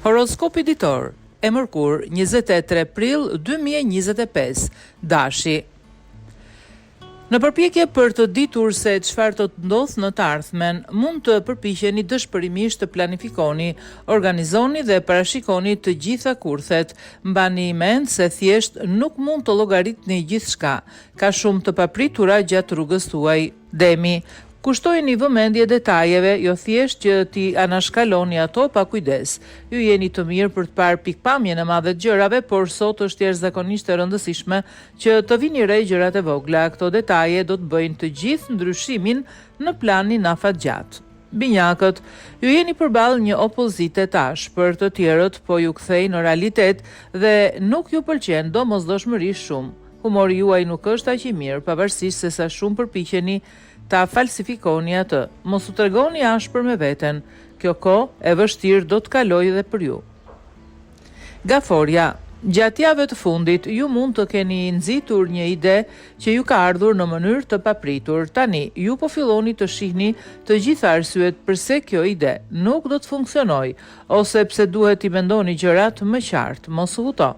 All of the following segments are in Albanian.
Horoskopi ditor, e Mërkur, 28 prill 2025, Dashi. Në përpjekje për të ditur se çfarë do të ndodhë në të ardhmen, mund të përpiqeni dëshpërimisht të planifikoni, organizoni dhe parashikoni të gjitha kurthet. Mbani mend se thjesht nuk mund të llogaritni gjithçka, ka shumë të papritura gjatë rrugës tuaj. Demi, kushtojeni vëmendje detajeve, jo thjesht që ti anashkaloni ato pa kujdes. Ju jeni të mirë për të parë pikpamjen e madhe të gjërave, por sot është jashtëzakonisht e rëndësishme që të vini re gjërat e vogla. Këto detaje do të bëjnë të gjithë ndryshimin në planin afatgjat. Binjakët, ju jeni përballë një opozite tash për të tjerët, po ju kthej në realitet dhe nuk ju pëlqen domosdoshmërisht shumë. Humori juaj nuk është aq i mirë, pavarësisht se sa shumë përpiqeni ta falsifikoni atë. Mos u tregoni ashpër me veten. Kjo kohë e vështirë do të kalojë edhe për ju. Gaforja, gjatë javës të fundit ju mund të keni nxitur një ide që ju ka ardhur në mënyrë të papritur. Tani ju po filloni të shihni të gjitha arsyet pse kjo ide nuk do të funksionojë, ose pse duhet t'i mendoni gjërat më qartë. Mos u huto.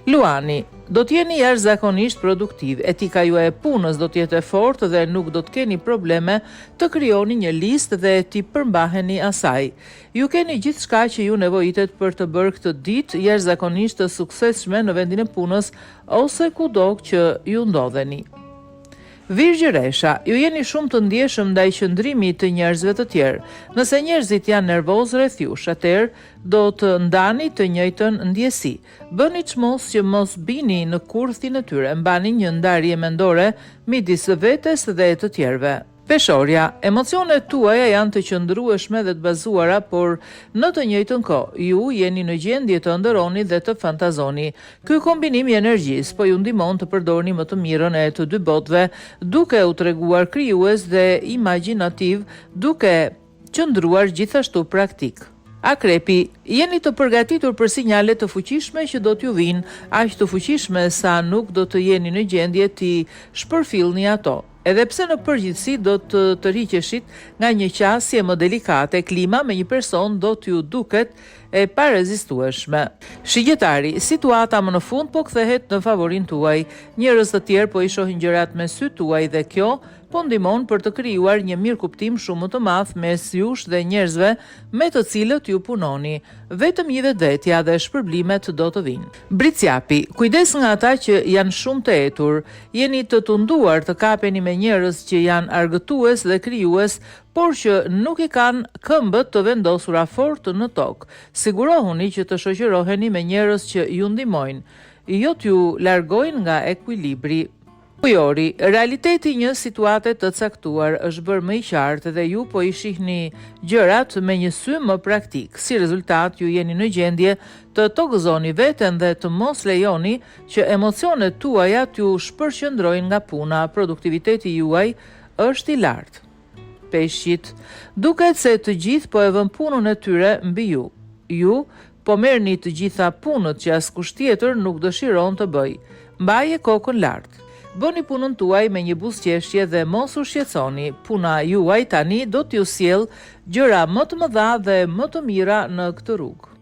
Luani, do t'jeni jashtëzakonisht produktiv, etika juaj e punës do t'jetë e fortë dhe nuk do të keni probleme të krijoni një listë dhe t'i përmbaheni asaj. Ju keni gjithçka që ju nevojitet për të bërë këtë ditë jashtëzakonisht të suksesshme në vendin e punës ose kudo që ju ndodheni. Virgjëresha, ju jeni shumë të ndjeshëm ndaj qëndrimit të njerëzve të tjerë. Nëse njerëzit janë nervoz rreth jush, atëherë do të ndani të njëjtën ndjesi. Bëni çmos që mos bini në kurthin e tyre, mbani një ndarje mendore midis vetes dhe të tjerëve. Peshorja, emocionet tuaja janë të qëndrueshme dhe të bazuara, por në të njëjtën kohë ju jeni në gjendje të ëndërroni dhe të fantazoni. Ky kombinim i energjisë po ju ndihmon të përdorni më të mirën e të dy botëve, duke u treguar krijues dhe imagjinativ, duke qëndruar gjithashtu praktik. Akrepi, jeni të përgatitur për sinjale të fuqishme që do t'ju vinë, aq të fuqishme sa nuk do të jeni në gjendje t'i shpërfillni ato. Edhe pse në përgjithësi do të tërhiqeshit nga një qasje më delikate, klima me një person do t'ju duket e parezistueshme. Shigjetari, situata më në fund po kthehet në favorin tuaj. Njerëz të tjerë po i shohin gjërat me sy tuaj dhe kjo po ndihmon për të krijuar një mirëkuptim shumë më të madh mes jush dhe njerëzve me të cilët ju punoni. Vetëm një vetvetja dhe shpërblimet do të vinë. Bricjapi, kujdes nga ata që janë shumë të etur. Jeni të tunduar të kapeni me njerëz që janë argëtues dhe krijues, por që nuk i kanë këmbët të vendosura fort në tokë. Sigurohuni që të shoqëroheni me njerëz që ju ndihmojnë, jo t'ju largojnë nga ekuilibri. Ujori, realiteti një situate të caktuar është bërë më i qartë dhe ju po i shihni gjërat me një sy më praktik. Si rezultat, ju jeni në gjendje të tokëzoni veten dhe të mos lejoni që emocionet tuaja t'ju shpërqendrojnë nga puna. Produktiviteti juaj është i lartë. Peshqit, duket se të gjithë po e vën punën e tyre mbi ju. Ju po merrni të gjitha punët që askush tjetër nuk dëshiron të bëjë. Mbaje kokën lart. Bëni punën tuaj me një buzëqeshje dhe mos u shqetësoni. Puna juaj tani do t'ju sjellë gjëra më të mëdha dhe më të mira në këtë rrugë.